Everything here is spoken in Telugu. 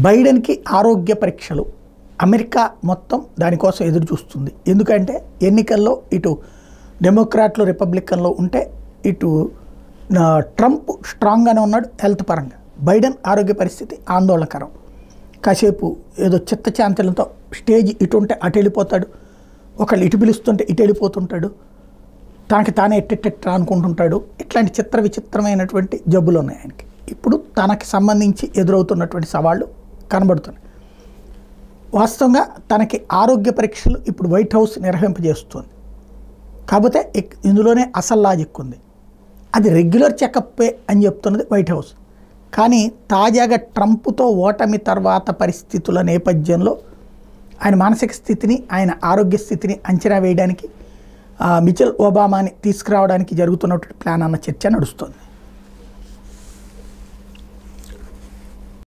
బైడెన్కి ఆరోగ్య పరీక్షలు అమెరికా మొత్తం దానికోసం ఎదురు చూస్తుంది. ఎందుకంటే ఎన్నికల్లో ఇటు డెమోక్రాట్లు రిపబ్లికన్లో ఉంటే ఇటు ట్రంప్ స్ట్రాంగ్గానే ఉన్నాడు హెల్త్ పరంగా. బైడెన్ ఆరోగ్య పరిస్థితి ఆందోళనకరం. కాసేపు ఏదో చిత్తచాంతలంతో స్టేజ్ ఇటు ఉంటే అటు వెళ్ళిపోతాడు, ఒకళ్ళు ఇటు పిలుస్తుంటే ఇటు వెళ్ళిపోతుంటాడు, తనకి తానే ఎట్టెట్టెట్ట అనుకుంటుంటాడు. ఇట్లాంటి చిత్ర విచిత్రమైనటువంటి జబ్బులు ఉన్నాయి ఆయనకి. ఇప్పుడు తనకి సంబంధించి ఎదురవుతున్నటువంటి సవాళ్ళు కనబడుతున్నాయి. వాస్తవంగా తనకి ఆరోగ్య పరీక్షలు ఇప్పుడు వైట్ హౌస్ నిర్వహింపజేస్తుంది. కాకపోతే ఇందులోనే అసలు లాజిక్ ఉంది. అది రెగ్యులర్ చెకప్పే అని చెప్తున్నది వైట్ హౌస్. కానీ తాజాగా ట్రంప్తో ఓటమి తర్వాత పరిస్థితుల నేపథ్యంలో ఆయన మానసిక స్థితిని, ఆయన ఆరోగ్య స్థితిని అంచనా వేయడానికి మిచెల్ ఒబామాని తీసుకురావడానికి జరుగుతున్నటువంటి ప్లాన్ అన్న చర్చ నడుస్తుంది.